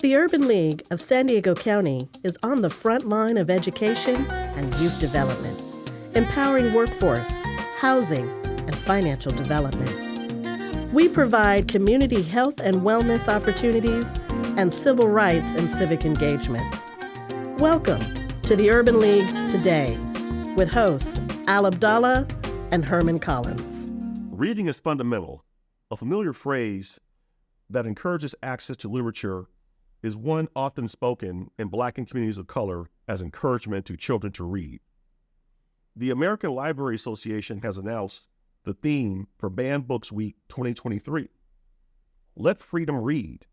The Urban League of San Diego County is on the front line of education and youth development, empowering workforce, housing, and financial development. We provide community health and wellness opportunities and civil rights and civic engagement. Welcome to the Urban League Today with hosts Al Abdallah and Herman Collins. Reading is fundamental. A familiar phrase that encourages access to literature is one often spoken in Black and communities of color as encouragement to children to read. The American Library Association has announced the theme for Banned Books Week 2023. Let Freedom Read.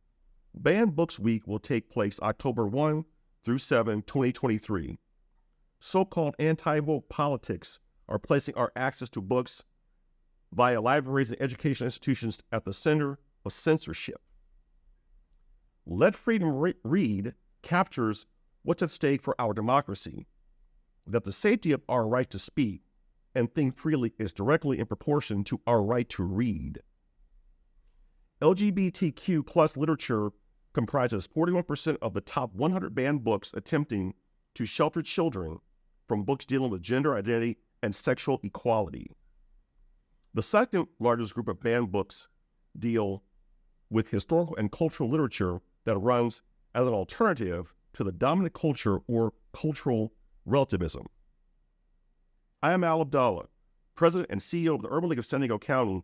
Banned Books Week will take place October 1 through 7, 2023. So-called anti-woke politics are placing our access to books via libraries and educational institutions at the center of censorship. Let Freedom Read captures what's at stake for our democracy, that the safety of our right to speak and think freely is directly in proportion to our right to read. LGBTQ plus literature comprises 41% of the top 100 banned books attempting to shelter children from books dealing with gender identity and sexual equality. The second largest group of banned books deal with historical and cultural literature that runs as an alternative to the dominant culture or cultural relativism. I am Al Abdallah, President and CEO of the Urban League of San Diego County,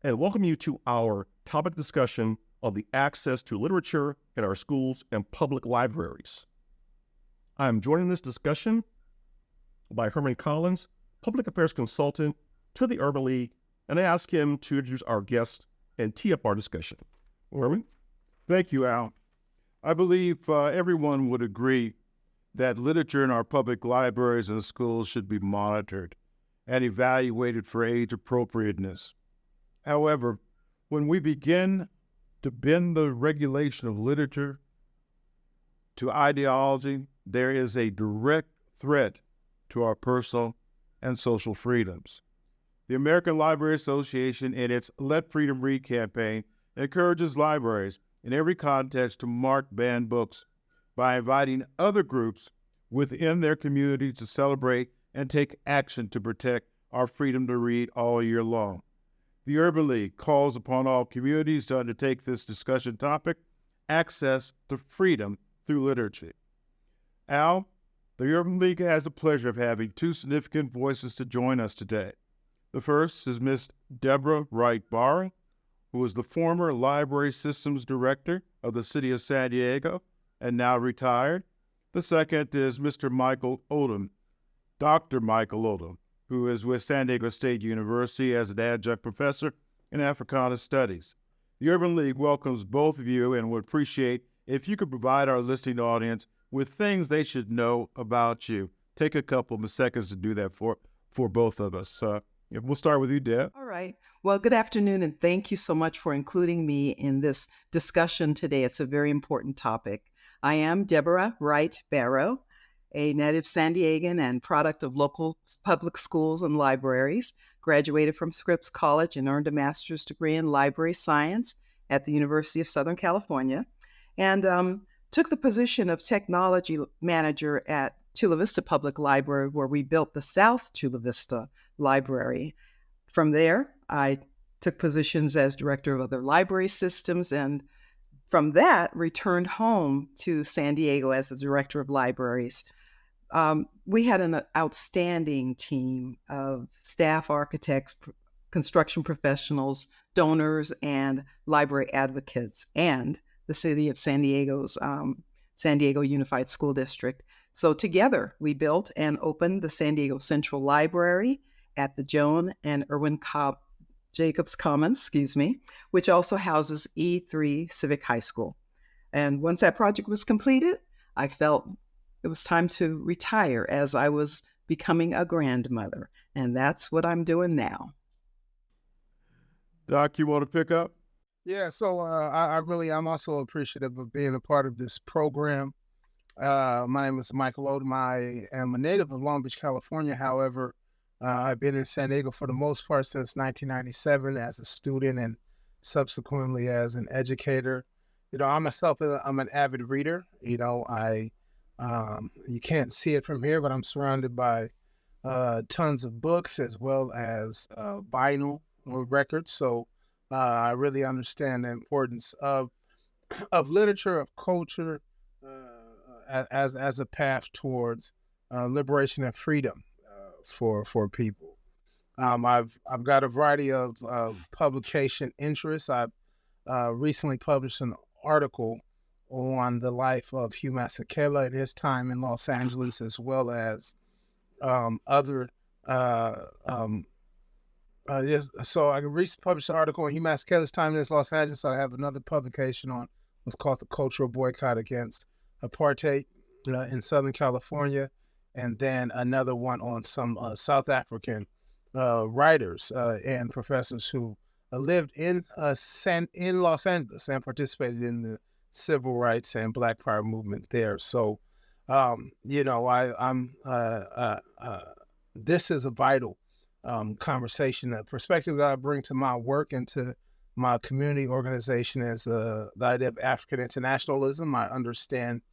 and welcome you to our topic discussion on the access to literature in our schools and public libraries. I am joining this discussion by Herman Collins, Public Affairs Consultant to the Urban League, and I ask him to introduce our guest and tee up our discussion. Herman? Thank you, Al. I believe everyone would agree that literature in our public libraries and schools should be monitored and evaluated for age appropriateness. However, when we begin to bend the regulation of literature to ideology, there is a direct threat to our personal and social freedoms. The American Library Association, in its Let Freedom Read campaign, encourages libraries in every context to mark banned books by inviting other groups within their communities to celebrate and take action to protect our freedom to read all year long. The Urban League calls upon all communities to undertake this discussion topic, access to freedom through literature. Al, the Urban League has the pleasure of having two significant voices to join us today. The first is Ms. Deborah Wright-Barr, who is the former Library Systems Director of the City of San Diego and now retired. The second is Mr. Michael Odom, Dr. Michael Odom, who is with San Diego State University as an adjunct professor in Africana Studies. The Urban League welcomes both of you and would appreciate if you could provide our listening audience with things they should know about you. Take a couple of seconds to do that for both of us. We'll start with you, Deb. All right. Well, good afternoon, and thank you so much for including me in this discussion today. It's a very important topic. I am Deborah Wright-Barrow, a native San Diegan and product of local public schools and libraries, graduated from Scripps College and earned a master's degree in library science at the University of Southern California, and took the position of technology manager at Chula Vista Public Library, where we built the South Chula Vista Library. From there, I took positions as director of other library systems, and from that, returned home to San Diego as the director of libraries. We had an outstanding team of staff, architects, construction professionals, donors, and library advocates, and the city of San Diego's San Diego Unified School District. So together, we built and opened the San Diego Central Library at the Joan and Irwin Jacobs Commons, which also houses E3 Civic High School. And once that project was completed, I felt it was time to retire as I was becoming a grandmother. And that's what I'm doing now. Doc, you want to pick up? Yeah, so I'm also appreciative of being a part of this program. My name is Michael Odom. I am a native of Long Beach, California. However, I've been in San Diego for the most part since 1997 as a student and subsequently as an educator. I myself, I'm an avid reader. You can't see it from here, but I'm surrounded by tons of books as well as vinyl records. So I really understand the importance of literature, of culture, as a path towards liberation and freedom for people. I've got a variety of publication interests. I've recently published an article on the life of Hugh Masekela and his time in Los Angeles, as well as other. Yes, so I recently published an article on Hugh Masekela's time in Los Angeles. I have another publication on what's called the cultural boycott against apartheid in Southern California, and then another one on some South African writers and professors who lived in Los Angeles and participated in the civil rights and Black Power movement there. So, this is a vital conversation. The perspective that I bring to my work and to my community organization is the idea of African internationalism. I understand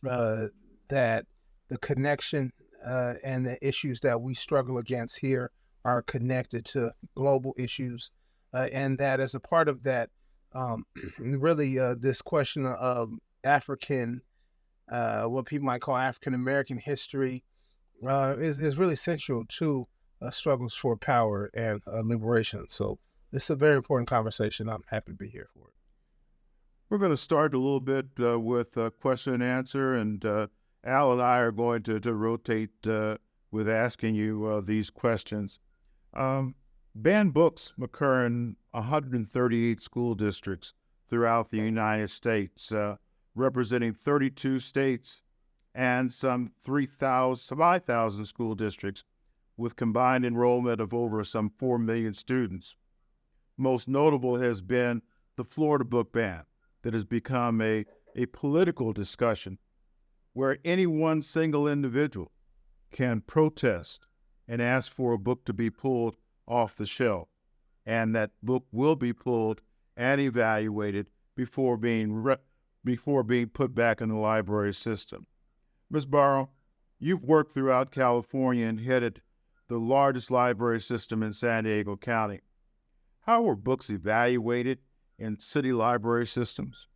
that the connection and the issues that we struggle against here are connected to global issues, and that as a part of that, this question of African, what people might call African American history, is really central to struggles for power and liberation. So this is a very important conversation. I'm happy to be here for it. We're going to start a little bit with question and answer, and Al and I are going to rotate with asking you these questions. Banned books occur in 138 school districts throughout the United States, representing 32 states and some 5,000 school districts with combined enrollment of over some 4 million students. Most notable has been the Florida book ban that has become a political discussion where any one single individual can protest and ask for a book to be pulled off the shelf, and that book will be pulled and evaluated before being put back in the library system. Ms. Barrow, you've worked throughout California and headed the largest library system in San Diego County. How are books evaluated in city library systems?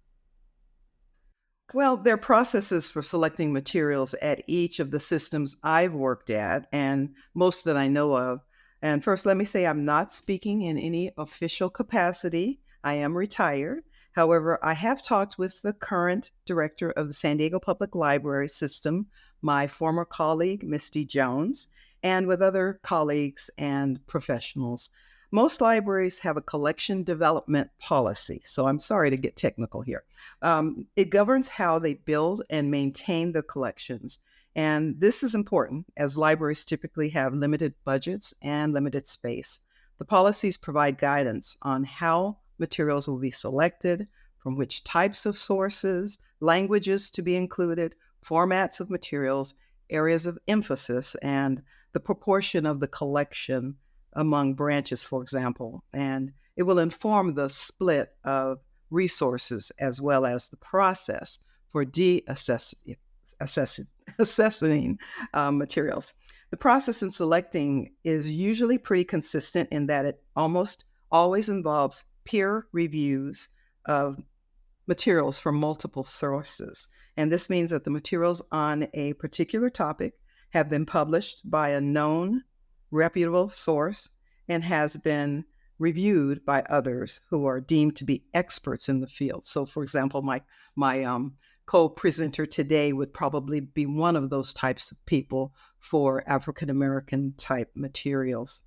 Well, there are processes for selecting materials at each of the systems I've worked at and most that I know of. And first, let me say I'm not speaking in any official capacity. I am retired. However, I have talked with the current director of the San Diego Public Library System, my former colleague, Misty Jones, and with other colleagues and professionals. Most libraries have a collection development policy, so I'm sorry to get technical here. It governs how they build and maintain the collections. And this is important as libraries typically have limited budgets and limited space. The policies provide guidance on how materials will be selected, from which types of sources, languages to be included, formats of materials, areas of emphasis, and the proportion of the collection among branches, for example. And it will inform the split of resources as well as the process for assessing materials. The process in selecting is usually pretty consistent in that it almost always involves peer reviews of materials from multiple sources. And this means that the materials on a particular topic have been published by a known, reputable source and has been reviewed by others who are deemed to be experts in the field. So, for example, my co-presenter today would probably be one of those types of people for African-American type materials.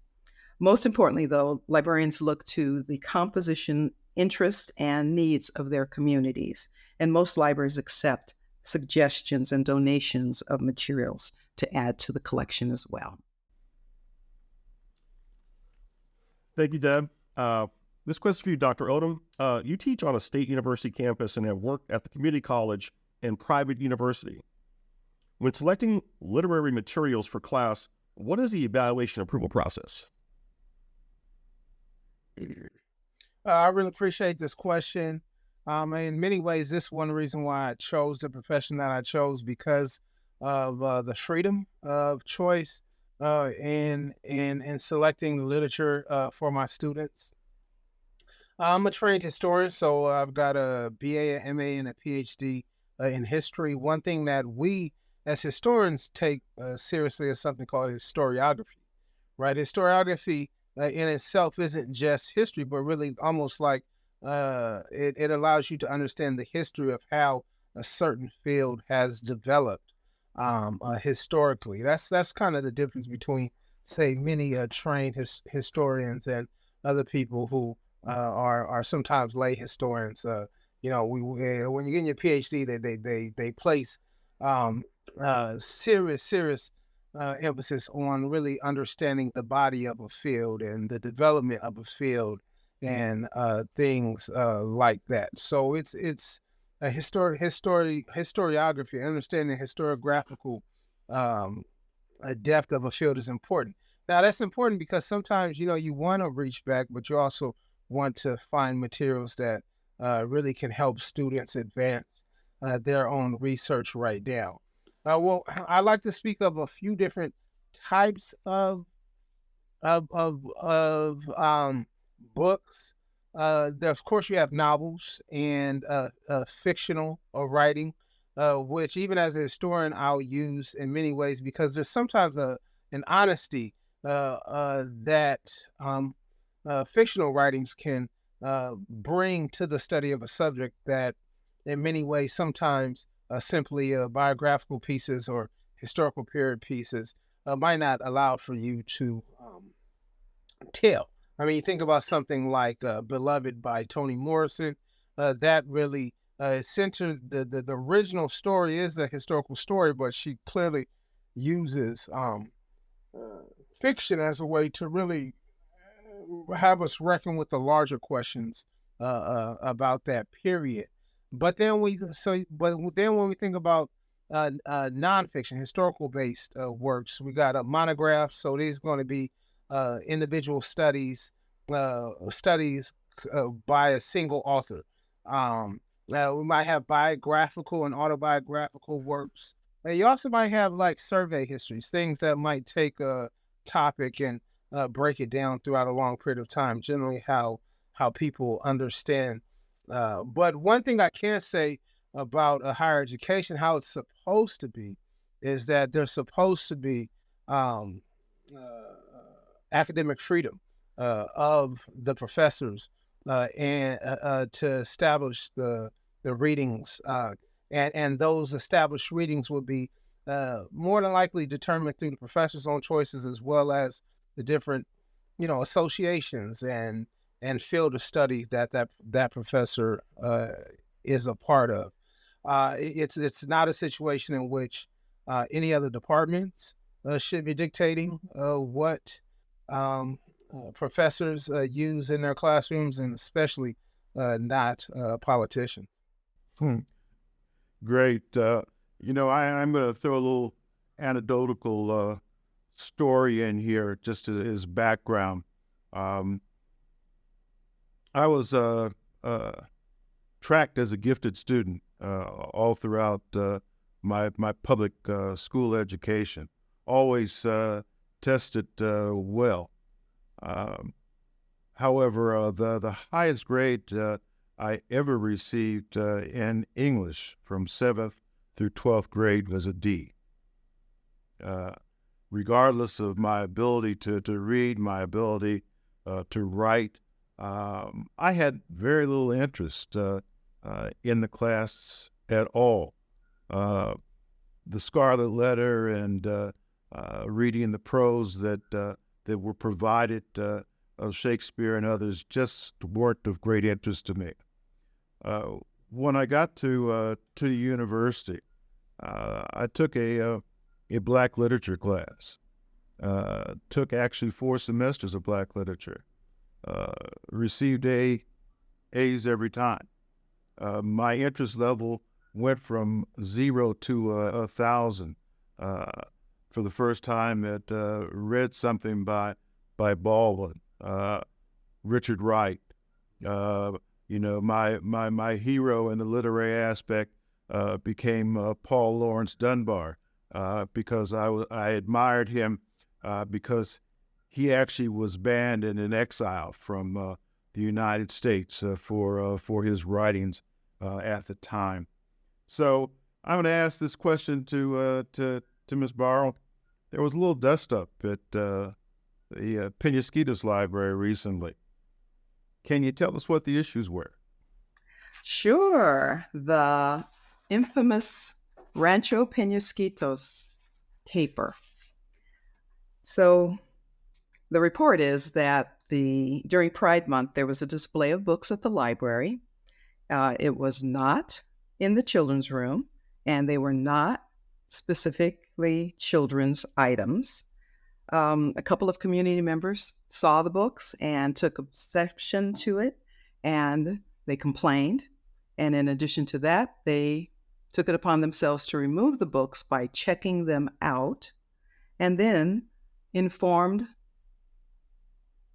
Most importantly, though, librarians look to the composition, interests, and needs of their communities, and most libraries accept suggestions and donations of materials to add to the collection as well. Thank you, Deb. This question for you, Dr. Odom. You teach on a state university campus and have worked at the community college and private university. When selecting literary materials for class, what is the evaluation approval process? I really appreciate this question. In many ways, this is one reason why I chose the profession that I chose because of the freedom of choice in selecting literature for my students. I'm a trained historian, so I've got a BA, an MA, and a PhD in history. One thing that we as historians take seriously is something called historiography, right? Historiography in itself isn't just history, but really almost like it allows you to understand the history of how a certain field has developed historically. That's kind of the difference between, say, many trained historians and other people who are sometimes lay historians. When you get your PhD, they place serious emphasis on really understanding the body of a field and the development of a field and things like that. So it's a historiography, understanding historiographical depth of a field is important. Now that's important because sometimes you want to reach back, but you also want to find materials that really can help students advance their own research right now. Well, I like to speak of a few different types of books. Of course, you have novels and fictional fictional writing, which even as a historian I'll use in many ways because there's sometimes an honesty that fictional writings can bring to the study of a subject that in many ways sometimes simply biographical pieces or historical period pieces might not allow for you to tell. I mean, you think about something like Beloved by Toni Morrison. That really is centered, the original story is a historical story, but she clearly uses fiction as a way to really have us reckon with the larger questions about that period. But then when we think about nonfiction, historical based works, we got a monograph. So these are going to be individual studies by a single author. We might have biographical and autobiographical works. And you also might have like survey histories, things that might take a topic and break it down throughout a long period of time, generally how people understand. But one thing I can say about a higher education, how it's supposed to be, is that there's supposed to be um, academic freedom of the professors and to establish the readings, and those established readings will be more than likely determined through the professor's own choices as well as the different associations and field of study that professor is a part of. It's not a situation in which any other departments should be dictating what professors use in their classrooms, and especially not politicians. Hmm. Great. I'm going to throw a little anecdotal story in here just as background. I was tracked as a gifted student all throughout my public school education. Always tested well. However, the highest grade I ever received in English from 7th through 12th grade was a D. Regardless of my ability to read, my ability to write, I had very little interest in the class at all. The Scarlet Letter and reading the prose that were provided of Shakespeare and others just weren't of great interest to me. When I got to the university, I took a Black literature class. Took actually 4 semesters of Black literature. Received A's every time. My interest level went from 0 to 1,000 for the first time that read something by Baldwin, Richard Wright, My hero in the literary aspect became Paul Laurence Dunbar because I admired him because he actually was banned and in exile from the United States for his writings at the time. So I'm going to ask this question to Ms. Barrow. There was a little dust up at the Penasquitos Library recently. Can you tell us what the issues were? Sure. The infamous Rancho Penasquitos paper. So the report is that during Pride Month, there was a display of books at the library. It was not in the children's room, and they were not specifically children's items. A couple of community members saw the books and took exception to it, and they complained. And in addition to that, they took it upon themselves to remove the books by checking them out, and then informed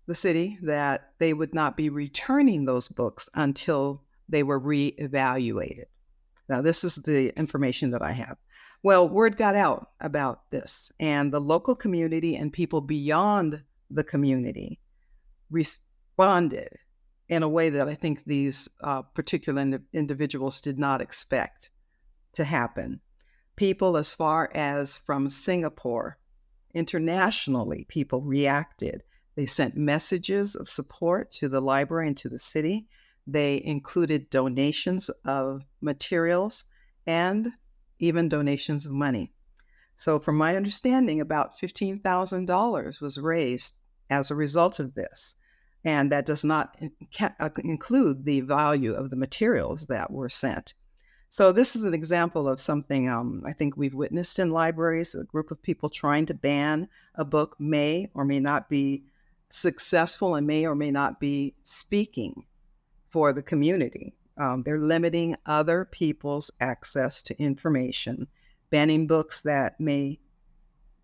the city that they would not be returning those books until they were reevaluated. Now, this is the information that I have. Well, word got out about this, and the local community and people beyond the community responded in a way that I think these particular individuals did not expect to happen. People as far as from Singapore, internationally, people reacted. They sent messages of support to the library and to the city. They included donations of materials and even donations of money. So from my understanding, about $15,000 was raised as a result of this. And that does not include the value of the materials that were sent. So this is an example of something I think we've witnessed in libraries. A group of people trying to ban a book may or may not be successful and may or may not be speaking for the community. They're limiting other people's access to information, banning books that may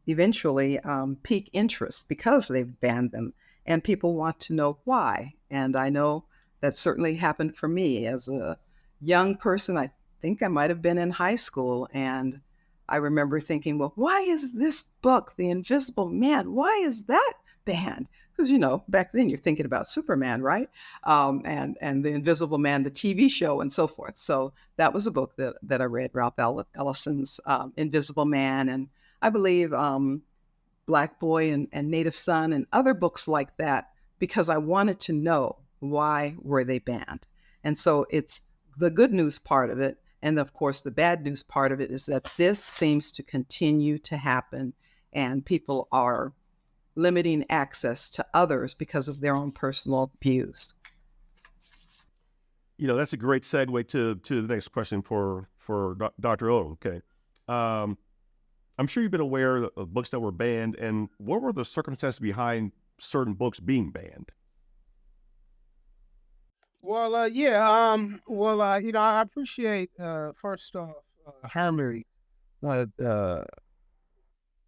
eventually pique interest because they've banned them, and people want to know why. And I know that certainly happened for me as a young person. I think I might have been in high school, and I remember thinking, well, why is this book, The Invisible Man, why is that banned? Because, back then you're thinking about Superman, right? And The Invisible Man, the TV show, and so forth. So that was a book that I read, Ralph Ellison's Invisible Man, and I believe Black Boy and Native Son and other books like that, because I wanted to know why were they banned. And so it's the good news part of it. And of course, the bad news part of it is that this seems to continue to happen, and people are limiting access to others because of their own personal views. That's a great segue to the next question for Dr. Odom. Okay. I'm sure you've been aware of books that were banned, and what were the circumstances behind certain books being banned? Well, I appreciate, first off, Hermie's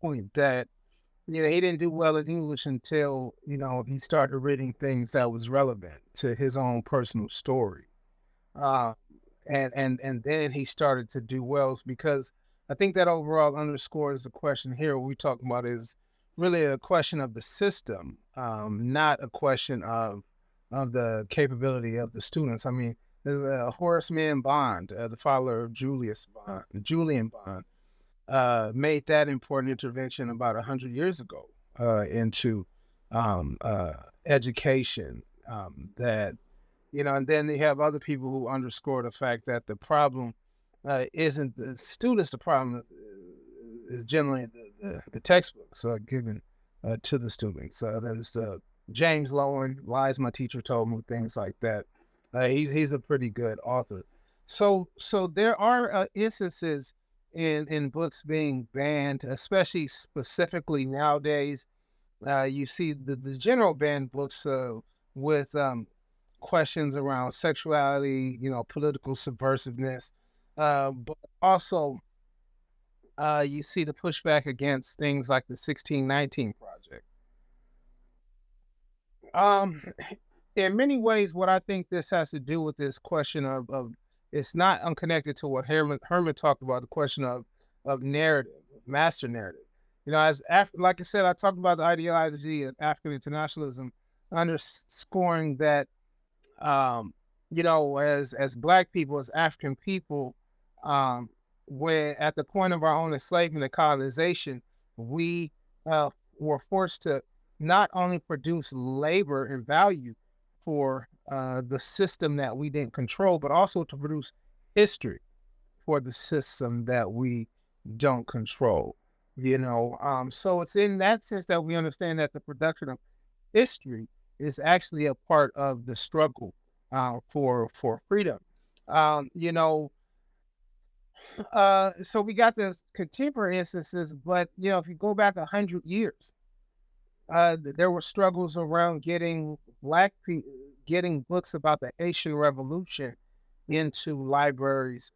point that, he didn't do well in English until, he started reading things that was relevant to his own personal story. And then he started to do well, because I think that overall underscores the question here. What we're talking about is really a question of the system, not a question of the capability of the students. I mean, there's Horace Mann Bond, the father of Julian Bond, made that important intervention about 100 years ago into education. And then they have other people who underscore the fact that the problem isn't the students. The problem is generally the textbooks given to the students. There's James Lowen, Lies My Teacher Told Me, things like that. He's a pretty good author. So there are instances in books being banned, especially specifically nowadays. You see the general banned books with questions around sexuality, political subversiveness, but also you see the pushback against things like the 1619 Project. in many ways, what I think this has to do with this question of it's not unconnected to what Herman talked about, the question of narrative, master narrative. Like I said, I talked about the ideology of African internationalism, underscoring that, as Black people, as African people, when at the point of our own enslavement and colonization, we were forced to not only produce labor and value for the system that we didn't control, but also to produce history for the system that we don't control. So it's in that sense that we understand that the production of history is actually a part of the struggle for freedom. Um, you know, so we got the contemporary instances, but if you go back 100 years, there were struggles around getting Black people, getting books about the Haitian Revolution into libraries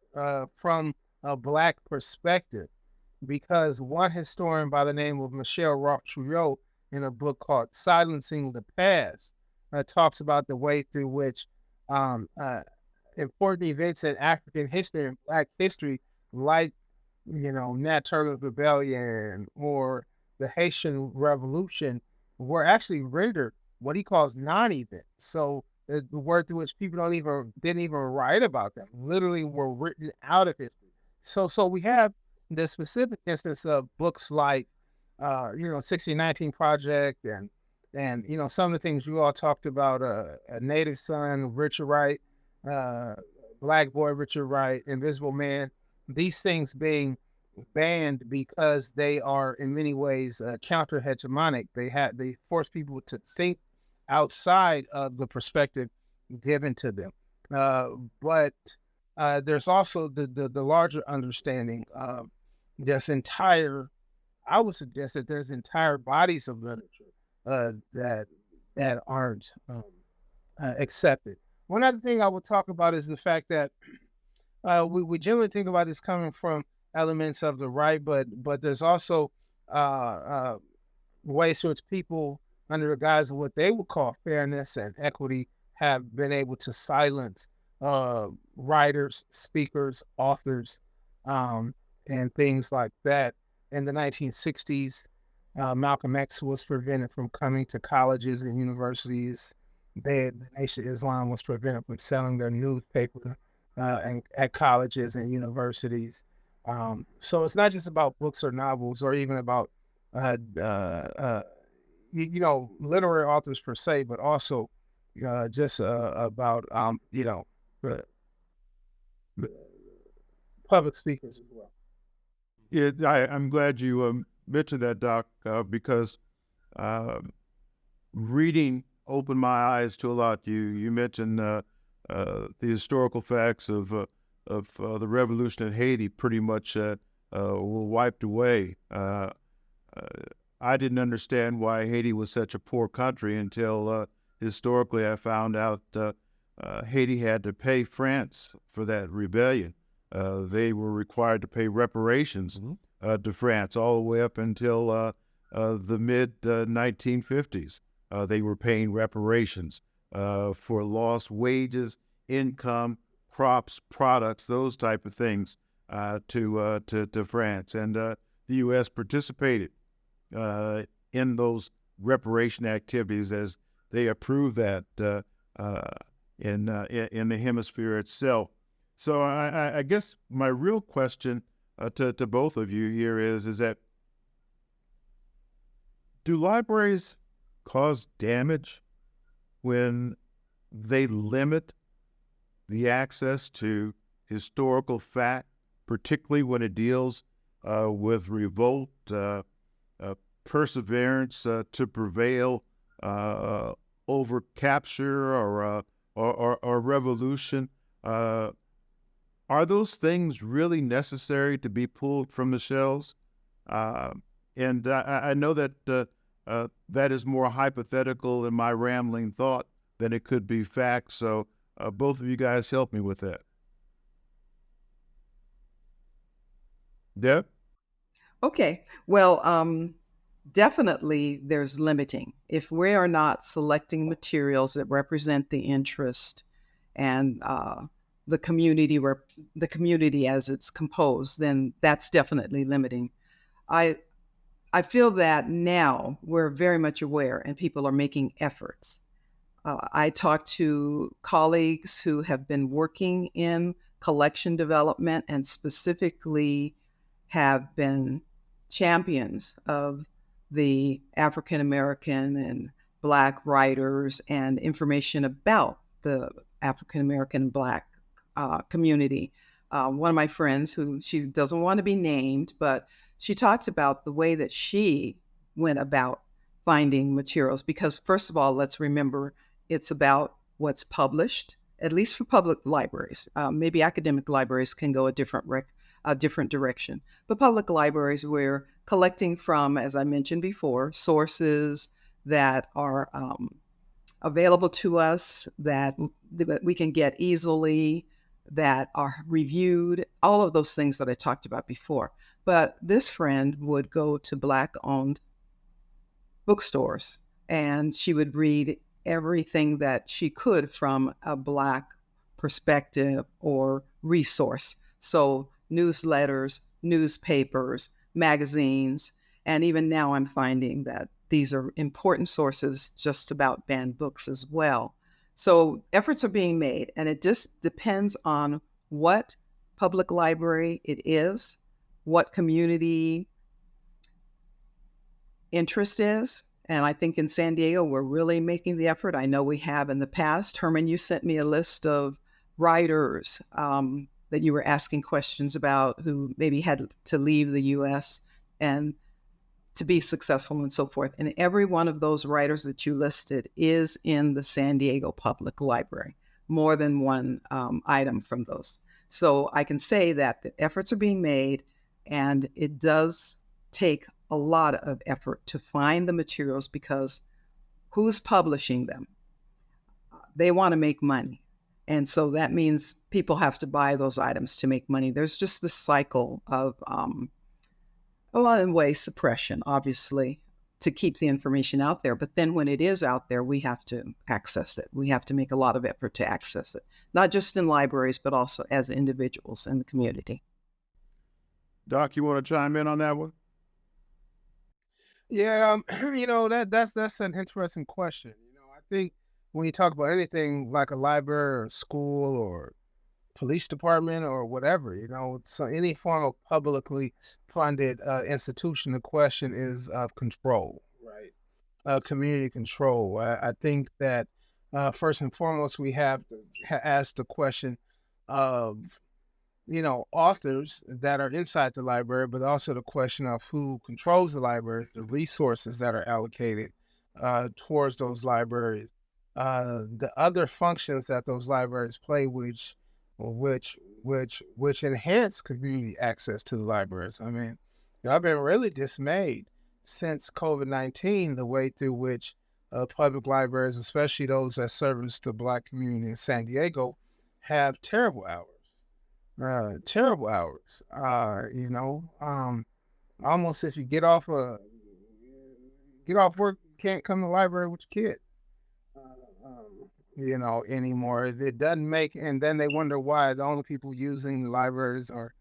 from a Black perspective, because one historian by the name of Michel Roch-Trouillot, in a book called Silencing the Past, talks about the way through which important events in African history and Black history, like Nat Turner's Rebellion or the Haitian Revolution, were actually rendered what he calls non-events. So the word through which people didn't even write about them, literally were written out of history. So we have the specific instance of books like 1619 Project and some of the things you all talked about, A Native Son, Richard Wright, Black Boy, Richard Wright, Invisible Man. These things being banned because they are in many ways counter hegemonic. They force people to think outside of the perspective given to them. But there's also the larger understanding of this entire. I would suggest that there's entire bodies of literature that aren't accepted. One other thing I would talk about is the fact that we generally think about this coming from elements of the right, but there's also ways in which people, under the guise of what they would call fairness and equity, have been able to silence writers, speakers, authors, and things like that. In the 1960s, Malcolm X was prevented from coming to colleges and universities. The Nation of Islam was prevented from selling their newspaper and at colleges and universities. So it's not just about books or novels or even about literary authors per se, but also just about public speakers as well. I'm glad you mentioned that, Doc, because reading opened my eyes to a lot. You mentioned the historical facts of the revolution in Haiti pretty much were wiped away. I didn't understand why Haiti was such a poor country until historically I found out Haiti had to pay France for that rebellion. They were required to pay reparations to France all the way up until the mid-1950s. They were paying reparations for lost wages, income, crops, products, those type of things to France. And the U.S. participated in those reparation activities as they approved that in the hemisphere itself. So I guess my real question to both of you here is that do libraries cause damage when they limit the access to historical fact, particularly when it deals with revolt, perseverance to prevail over capture or revolution? Are those things really necessary to be pulled from the shelves? And I know that that is more hypothetical in my rambling thought than it could be fact. So both of you guys help me with that. Deb? Okay. Well, definitely there's limiting. If we are not selecting materials that represent the interest and the community, the community as it's composed, then that's definitely limiting. I I feel that now we're very much aware and people are making efforts. I talk to colleagues who have been working in collection development and specifically have been champions of the African American and Black writers and information about the African American Black community. One of my friends, who she doesn't want to be named, but she talked about the way that she went about finding materials. Because, first of all, let's remember it's about what's published, at least for public libraries. Maybe academic libraries can go a different direction. But public libraries, we're collecting from, as I mentioned before, sources that are available to us, that we can get easily, that are reviewed, all of those things that I talked about before. But this friend would go to Black-owned bookstores and she would read everything that she could from a Black perspective or resource. So newsletters, newspapers, magazines, and even now I'm finding that these are important sources just about banned books as well. So efforts are being made, and it just depends on what public library it is, what community interest is. And I think in San Diego, we're really making the effort. I know we have in the past. Herman, you sent me a list of writers that you were asking questions about who maybe had to leave the US and to be successful and so forth. And every one of those writers that you listed is in the San Diego Public Library, more than one item from those. So I can say that the efforts are being made, and it does take a lot of effort to find the materials because who's publishing them? They want to make money. And so that means people have to buy those items to make money. There's just this cycle of, a lot of ways, suppression, obviously, to keep the information out there. But then when it is out there, we have to access it. We have to make a lot of effort to access it, not just in libraries, but also as individuals in the community. Doc, you want to chime in on that one? Yeah, that's an interesting question. I think when you talk about anything like a library or school or police department or whatever, so any form of publicly funded institution, the question is of control, right? Community control. I think that first and foremost, we have to ask the question of authors that are inside the library, but also the question of who controls the library, the resources that are allocated towards those libraries, the other functions that those libraries play, which enhance community access to the libraries. I mean, I've been really dismayed since COVID-19, the way through which public libraries, especially those that service the Black community in San Diego, have terrible hours. Almost if you get off work, you can't come to the library with your kids, anymore. It doesn't make, and then they wonder why the only people using the libraries are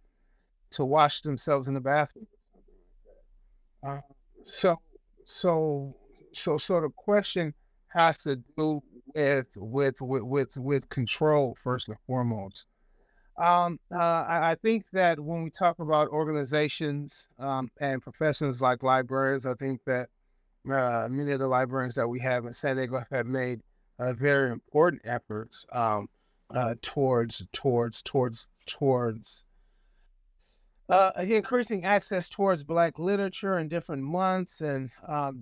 to wash themselves in the bathroom or something like that. So the question has to do with control first and foremost. I think that when we talk about organizations and professions like librarians, I think that many of the librarians that we have in San Diego have made very important efforts towards increasing access towards Black literature in different months and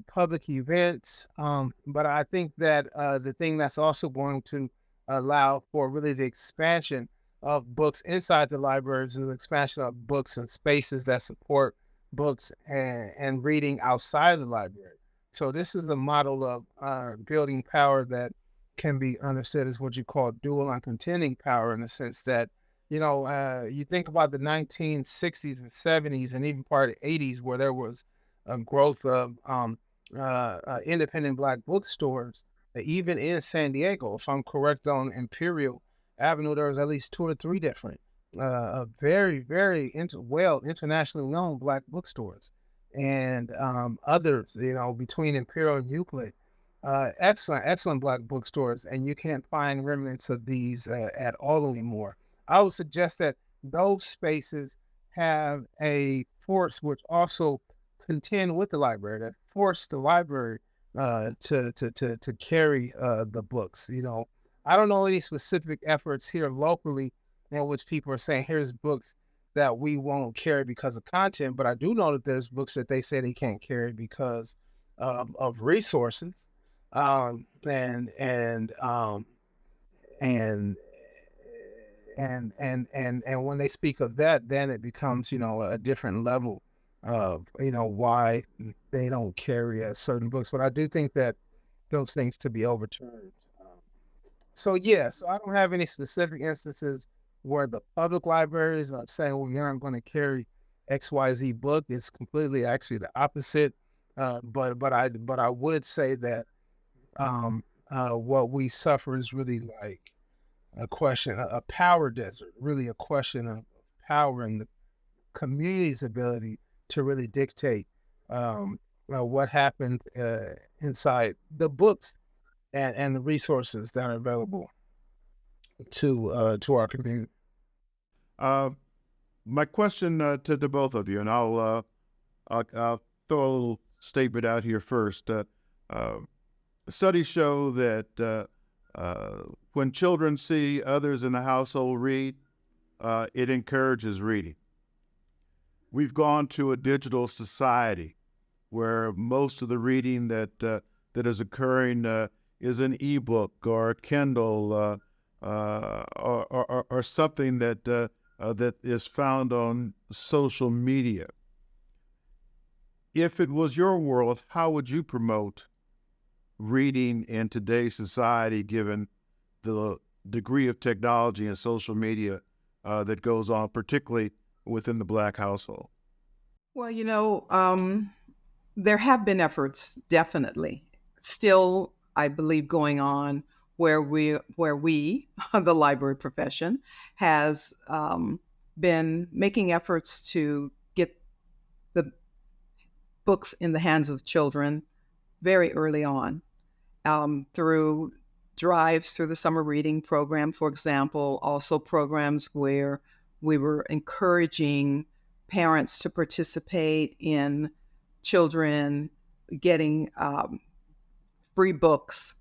public events. But I think that the thing that's also going to allow for really the expansion of books inside the libraries and the expansion of books and spaces that support books and reading outside the library. So this is a model of building power that can be understood as what you call dual and contending power, in the sense that, you think about the 1960s and 70s and even part of the 80s, where there was growth of independent Black bookstores, even in San Diego. If I'm correct on Imperial Avenue, there was at least 2 or 3 different very, very internationally known Black bookstores, and others, between Imperial and Euclid. Excellent Black bookstores, and you can't find remnants of these at all anymore. I would suggest that those spaces have a force which also contend with the library, that force the library to carry the books. I don't know any specific efforts here locally in which people are saying, here's books that we won't carry because of content, but I do know that there's books that they say they can't carry because of resources. And when they speak of that, then it becomes, a different level of, why they don't carry certain books. But I do think that those things to be overturned. So I don't have any specific instances where the public libraries are saying, well, we aren't going to carry XYZ book. It's completely actually the opposite. But I would say that what we suffer is really like a power desert, really a question of power and the community's ability to really dictate what happens inside the books and the resources that are available to our community. My question to both of you, and I'll throw a little statement out here first. Studies show that when children see others in the household read, it encourages reading. We've gone to a digital society where most of the reading that is occurring is an ebook or a Kindle or something that is found on social media. If it was your world, how would you promote reading in today's society, given the degree of technology and social media that goes on, particularly within the Black household? Well, there have been efforts, definitely, still, I believe, going on where we, the library profession, has been making efforts to get the books in the hands of children very early on, through drives through the summer reading program, for example, also programs where we were encouraging parents to participate in children getting free books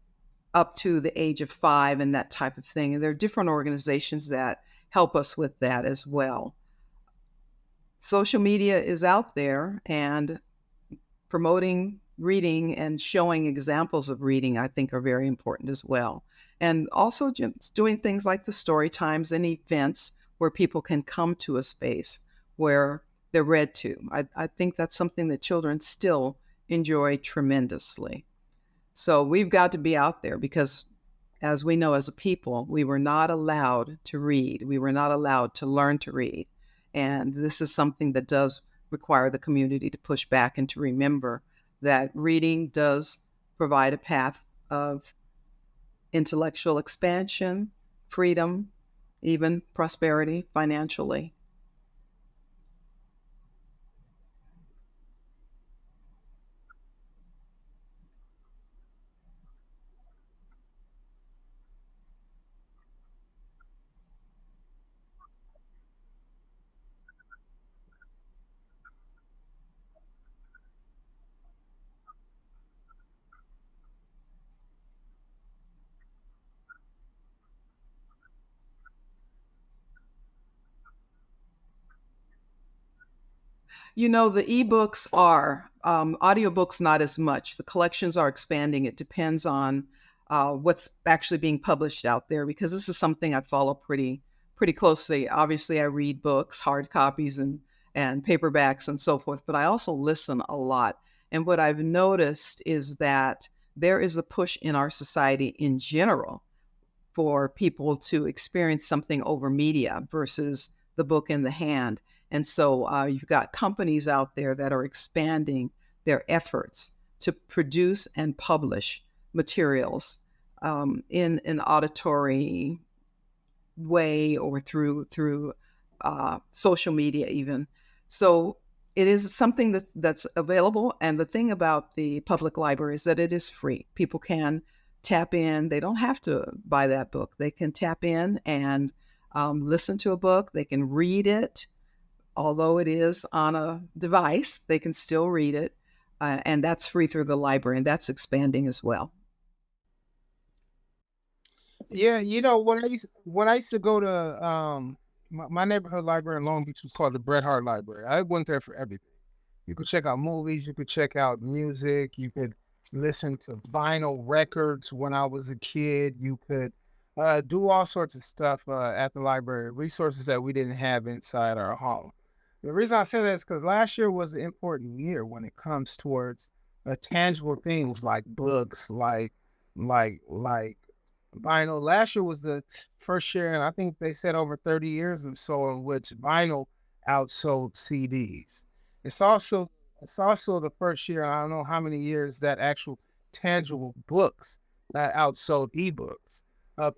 up to the age of 5 and that type of thing. And there are different organizations that help us with that as well. Social media is out there, and promoting reading and showing examples of reading, I think, are very important as well. And also just doing things like the story times and events where people can come to a space where they're read to. I think that's something that children still enjoy tremendously. So we've got to be out there because, as we know as a people, we were not allowed to read. We were not allowed to learn to read. And this is something that does require the community to push back and to remember that reading does provide a path of intellectual expansion, freedom, even prosperity financially. The ebooks are, audiobooks not as much. The collections are expanding. It depends on what's actually being published out there, because this is something I follow pretty closely. Obviously, I read books, hard copies and paperbacks and so forth, but I also listen a lot. And what I've noticed is that there is a push in our society in general for people to experience something over media versus the book in the hand. And so you've got companies out there that are expanding their efforts to produce and publish materials in an auditory way or through social media even. So it is something that's available. And the thing about the public library is that it is free. People can tap in. They don't have to buy that book. They can tap in and listen to a book. They can read it. Although it is on a device, they can still read it. And that's free through the library, and that's expanding as well. Yeah, you know, when I used to go to my neighborhood library in Long Beach was called the Bret Hart Library. I went there for everything. You could check out movies, you could check out music, you could listen to vinyl records when I was a kid. You could do all sorts of stuff at the library, resources that we didn't have inside our home. The reason I say that is because last year was an important year when it comes towards tangible things like books, like vinyl. Last year was the first year, and I think they said over 30 years or so, in which vinyl outsold CDs. It's also the first year, I don't know how many years, that actual tangible books that outsold ebooks.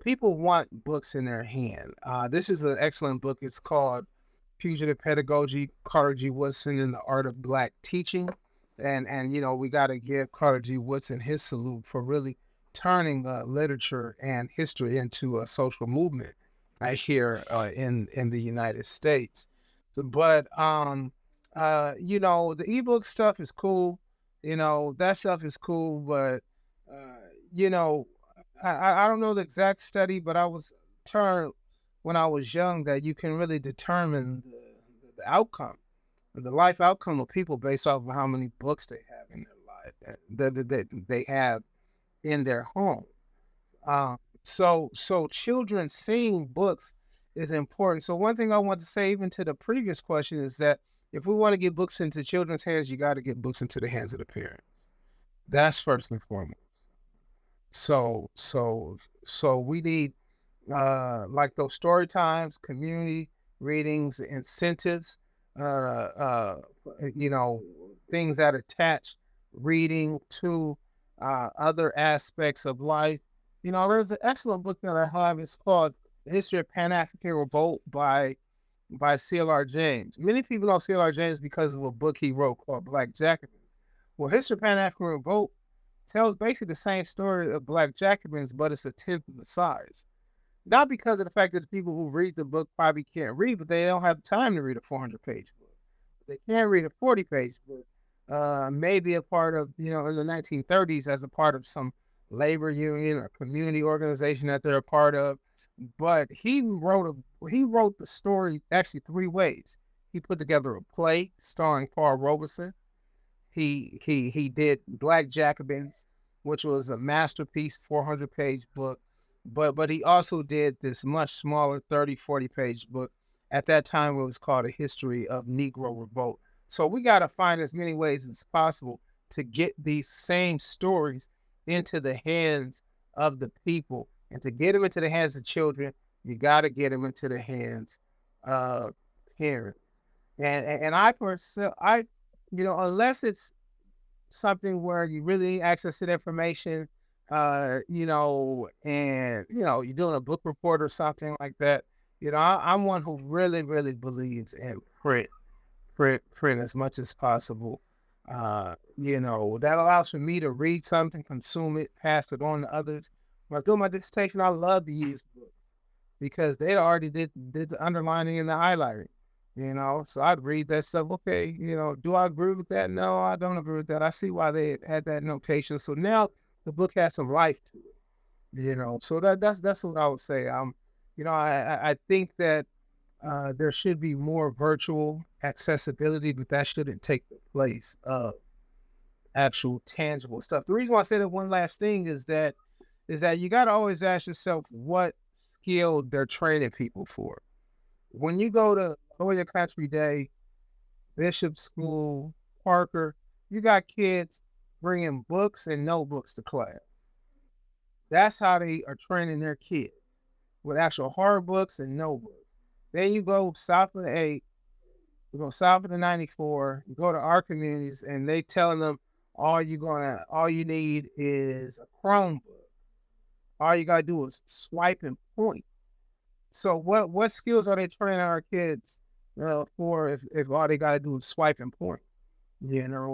People want books in their hand. This is an excellent book. It's called Fugitive Pedagogy, Carter G. Woodson and the Art of Black Teaching. And you know, we got to give Carter G. Woodson his salute for really turning literature and history into a social movement here in the United States. So, but you know, the ebook stuff is cool. You know, that stuff is cool, but you know, I don't know the exact study, but I was turned when I was young that you can really determine the outcome, the life outcome of people based off of how many books they have in their life, that they have in their home. So children seeing books is important. So one thing I want to say, even to the previous question, is that if we want to get books into children's hands, you got to get books into the hands of the parents. That's first and foremost. So we need like those story times, community readings, incentives, you know, things that attach reading to other aspects of life. You know, there's an excellent book that I have. It's called The History of Pan-African Revolt by C.L.R. James. Many people know C.L.R. James because of a book he wrote called Black Jacobins. Well, History of Pan-African Revolt tells basically the same story of Black Jacobins, but it's a tenth of the size. Not because of the fact that the people who read the book probably can't read, but they don't have the time to read a 400-page book. They can't read a 40-page book. Maybe a part of, you know, in the 1930s as a part of some labor union or community organization that they're a part of. But he wrote the story actually three ways. He put together a play starring Paul Robeson. He did Black Jacobins, which was a masterpiece, 400-page book. But he also did this much smaller 30, 40-page book. At that time, it was called A History of Negro Revolt. So we got to find as many ways as possible to get these same stories into the hands of the people. And to get them into the hands of children, you got to get them into the hands of parents. And I you know, unless it's something where you really need access to the information, you know, and, you know, you're doing a book report or something like that, you know, I'm one who really, really believes in print as much as possible. You know, that allows for me to read something, consume it, pass it on to others. When I do my dissertation, I love to use books because they already did the underlining and the highlighting, you know. So I'd read that stuff. Okay, you know, do I agree with that? No, I don't agree with that. I see why they had that notation. So now the book has some life to it, you know. So that's what I would say. You know, I think that there should be more virtual accessibility, but that shouldn't take the place of actual tangible stuff. The reason why I say that one last thing is that you got to always ask yourself what skill they're training people for. When you go to Loyola Country Day, Bishop School, Parker, you got kids bringing books and notebooks to class. That's how they are training their kids, with actual hard books and notebooks. Then you go south of the 8, We go south of the 94, you go to our communities, and they telling them all you need is a Chromebook. All you gotta do is swipe and point. So what skills are they training our kids for if all they gotta do is swipe and point? You know,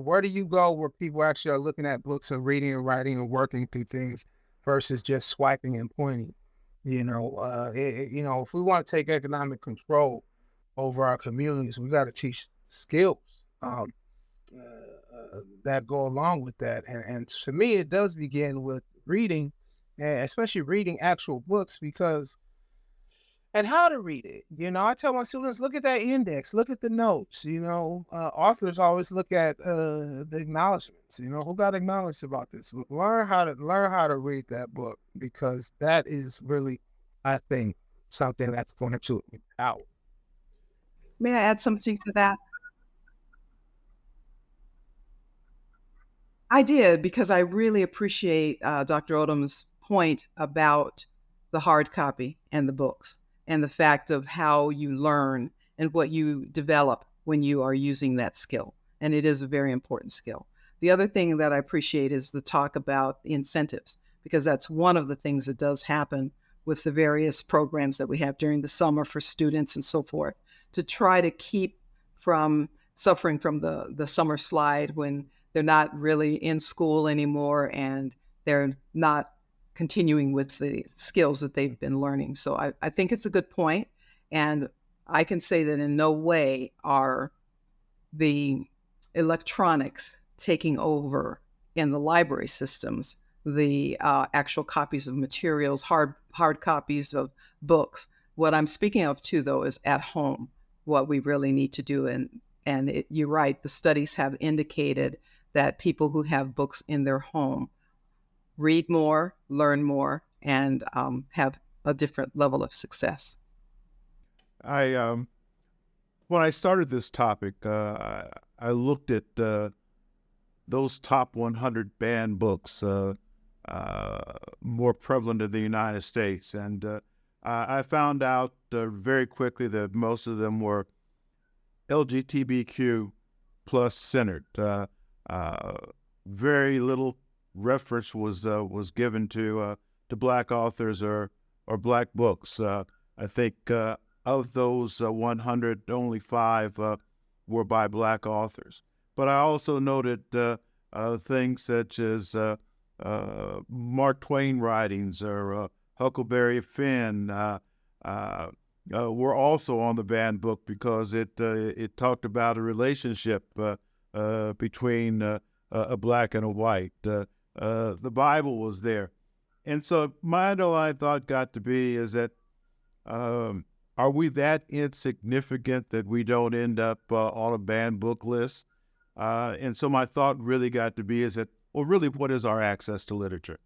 where do you go where people actually are looking at books and reading and writing and working through things versus just swiping and pointing? If we want to take economic control over our communities, we got to teach skills that go along with that. And to me, it does begin with reading, and especially reading actual books and how to read it. I tell my students, look at that index, look at the notes. Authors always look at the acknowledgments. Who got acknowledged about this? Learn how to read that book, because that is really, I think, something that's going to empower. May I add something to that? I did, because I really appreciate Dr. Odom's point about the hard copy and the books, and the fact of how you learn and what you develop when you are using that skill. And it is a very important skill. The other thing that I appreciate is the talk about incentives, because that's one of the things that does happen with the various programs that we have during the summer for students and so forth, to try to keep from suffering from the summer slide when they're not really in school anymore and they're not continuing with the skills that they've been learning. So I think it's a good point. And I can say that in no way are the electronics taking over in the library systems the actual copies of materials, hard copies of books. What I'm speaking of too, though, is at home, what we really need to do. And you're right, the studies have indicated that people who have books in their home read more, learn more, and have a different level of success. When I started this topic, I looked at those top 100 banned books more prevalent in the United States, and I found out very quickly that most of them were LGBTQ plus centered. Very little reference was given to Black authors or Black books. I think of those 100, only 5 were by Black authors. But I also noted things such as Mark Twain writings or Huckleberry Finn were also on the banned book because it talked about a relationship between a Black and a white. The Bible was there. And so my underlying thought got to be is that are we that insignificant that we don't end up on a banned book list? And so my thought really got to be is that, well, really, what is our access to literature?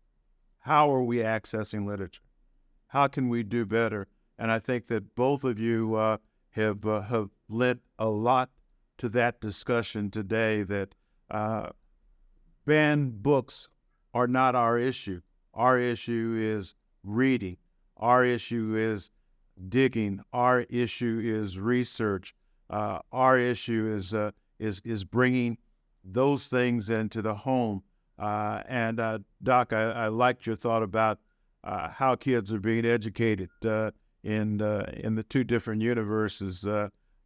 How are we accessing literature? How can we do better? And I think that both of you have led a lot to that discussion today, that banned books are not our issue. Our issue is reading. Our issue is digging. Our issue is research. Our issue is bringing those things into the home. And Doc, I liked your thought about how kids are being educated in the two different universes,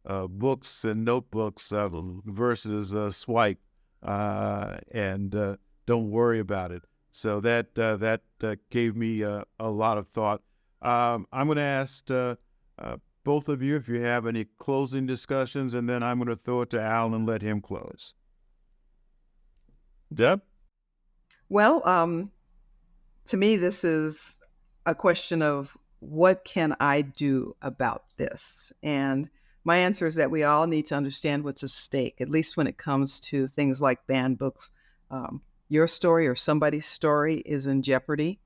books and notebooks versus swipe, and don't worry about it. So that gave me a lot of thought. I'm going to ask both of you if you have any closing discussions, and then I'm going to throw it to Al and let him close. Deb? Well, to me, this is a question of what can I do about this? And my answer is that we all need to understand what's at stake, at least when it comes to things like banned books. Your story or somebody's story is in jeopardy,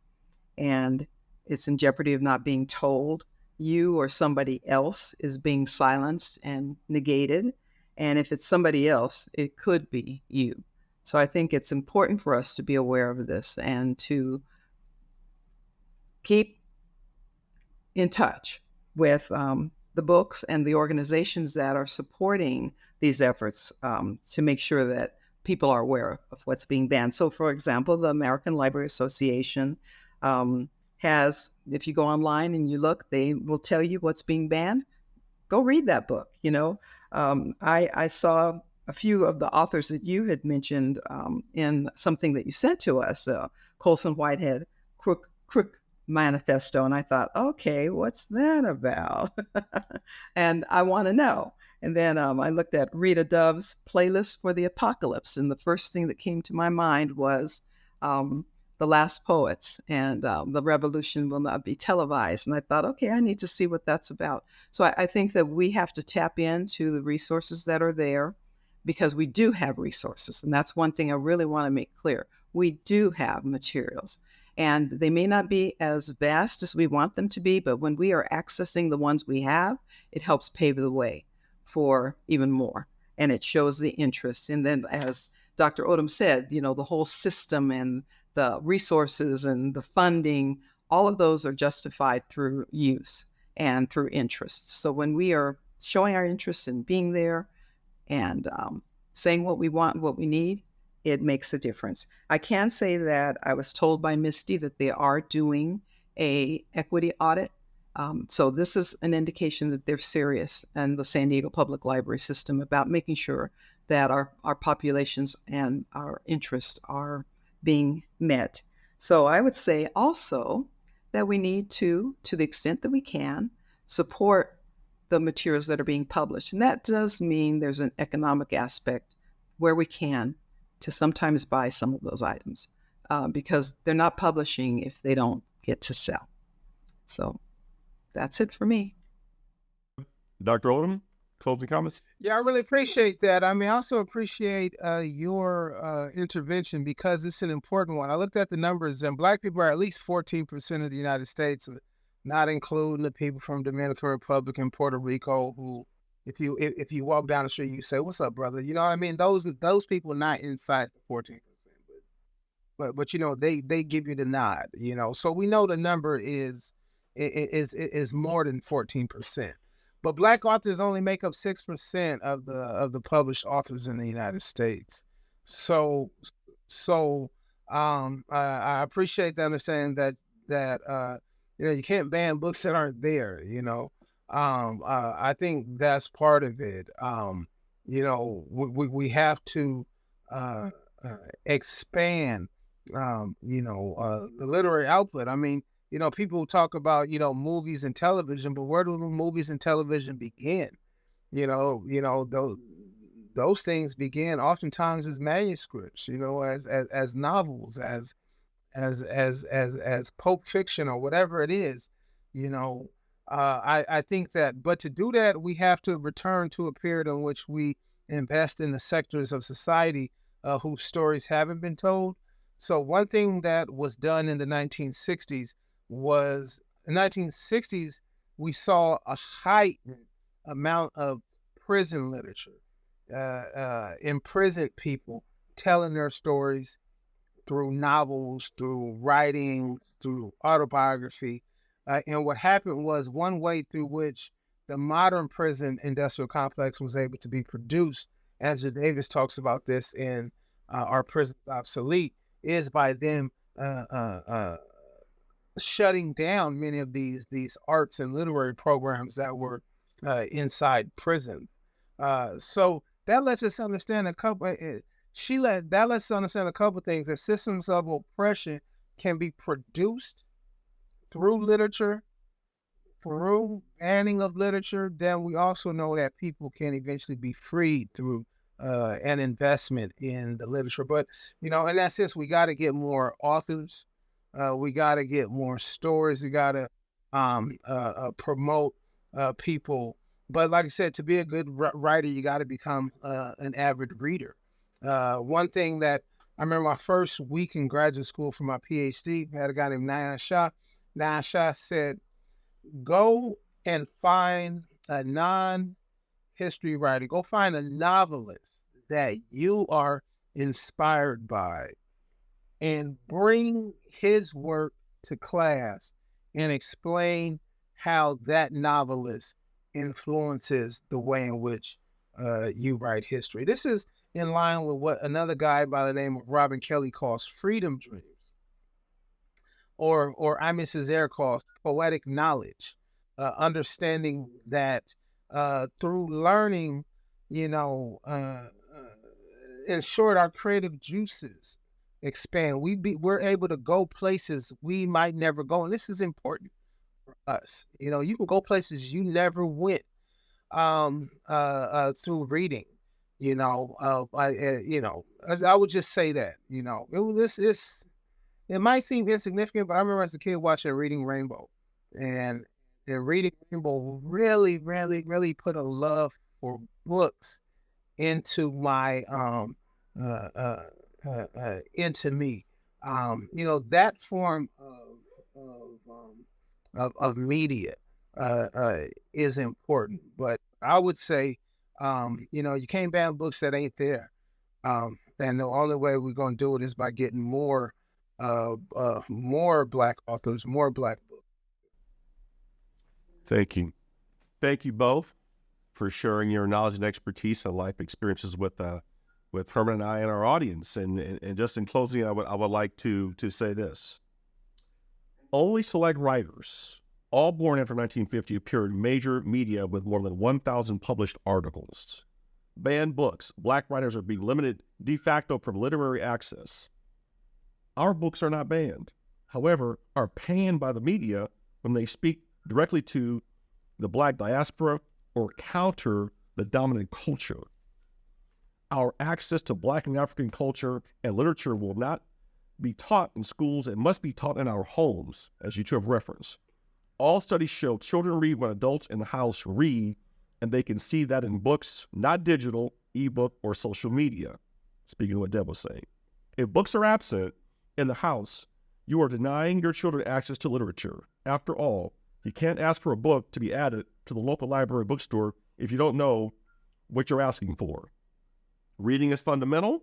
and it's in jeopardy of not being told. You or somebody else is being silenced and negated. And if it's somebody else, it could be you. So I think it's important for us to be aware of this and to keep in touch with the books and the organizations that are supporting these efforts to make sure that people are aware of what's being banned. So, for example, the American Library Association has, if you go online and you look, they will tell you what's being banned. Go read that book. I saw a few of the authors that you had mentioned in something that you sent to us, Colson Whitehead, Crook Manifesto. And I thought, okay, what's that about? And I want to know. And then I looked at Rita Dove's Playlist for the Apocalypse. And the first thing that came to my mind was The Last Poets and The Revolution Will Not Be Televised. And I thought, okay, I need to see what that's about. So I think that we have to tap into the resources that are there, because we do have resources. And that's one thing I really want to make clear. We do have materials. And they may not be as vast as we want them to be, but when we are accessing the ones we have, it helps pave the way for even more. And it shows the interest. And then, as Dr. Odom said, the whole system and the resources and the funding, all of those are justified through use and through interest. So when we are showing our interest in being there and saying what we want, what we need, it makes a difference. I can say that I was told by Misty that they are doing a equity audit. So this is an indication that they're serious, and the San Diego Public Library System, about making sure that our populations and our interests are being met. So I would say also that we need to the extent that we can, support the materials that are being published. And that does mean there's an economic aspect where we can to sometimes buy some of those items because they're not publishing if they don't get to sell. So that's it for me. Dr. Odom, closing comments? Yeah, I really appreciate that. I also appreciate your intervention, because it's an important one. I looked at the numbers, and Black people are at least 14% of the United States, not including the people from Dominican Republic and Puerto Rico, who, if you walk down the street, you say, "What's up, brother?" You know what I mean? Those people are not inside the 14%, but they give you the nod. So we know the number is more than 14%. But Black authors only make up 6% of the published authors in the United States. So I appreciate the understanding that you can't ban books that aren't there. I think that's part of it. We have to expand the literary output. People talk about movies and television, but where do the movies and television begin? Those things begin oftentimes as manuscripts, as novels, as Pulp Fiction or whatever it is. I think that, but to do that, we have to return to a period in which we invest in the sectors of society whose stories haven't been told. So one thing that was done in the 1960s was, in the 1960s, we saw a heightened amount of prison literature, imprisoned people telling their stories through novels, through writings, through autobiography. And what happened was, one way through which the modern prison industrial complex was able to be produced, Angela Davis talks about this in Our Prisons Obsolete, is by them shutting down many of these arts and literary programs that were inside prisons. So that lets us understand a couple. That lets us understand a couple things. That systems of oppression can be produced through literature, through banning of literature. Then we also know that people can eventually be freed through an investment in the literature. But in that sense, we got to get more authors. We got to get more stories. We got to promote people. But like I said, to be a good writer, you got to become an avid reader. One thing that I remember, my first week in graduate school for my PhD, I had a guy named Nayan Shah. Nayan Shah said, go and find a non-history writer. Go find a novelist that you are inspired by and bring his work to class and explain how that novelist influences the way in which you write history. This is in line with what another guy by the name of Robin Kelly calls freedom dreams, or Aimé Césaire calls poetic knowledge, understanding that through learning, in short, our creative juices expand. We're able to go places we might never go, and this is important for us. You can go places you never went through reading. I would just say that. It might seem insignificant, but I remember as a kid watching Reading Rainbow, and Reading Rainbow really, really, really put a love for books into my into me. That form of media is important, but I would say you can't ban books that ain't there, and the only way we're going to do it is by getting more Black authors, more Black books. Thank you. Thank you both for sharing your knowledge and expertise and life experiences with Herman and I and our audience. And just in closing, I would like to say this. Only select writers, all born after 1950, appeared in major media with more than 1,000 published articles. Banned books. Black writers are being limited de facto from literary access. Our books are not banned, however, are panned by the media when they speak directly to the Black diaspora or counter the dominant culture. Our access to Black and African culture and literature will not be taught in schools and must be taught in our homes, as you two have referenced. All studies show children read when adults in the house read, and they can see that in books, not digital, ebook, or social media. Speaking of what Deb was saying. If books are absent in the house, you are denying your children access to literature. After all, you can't ask for a book to be added to the local library or bookstore if you don't know what you're asking for. Reading is fundamental.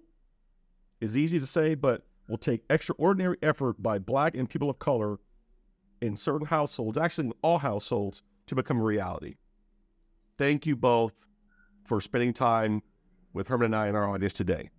It's easy to say, but will take extraordinary effort by Black and people of color in certain households, actually in all households, to become a reality. Thank you both for spending time with Herman and I and our audience today.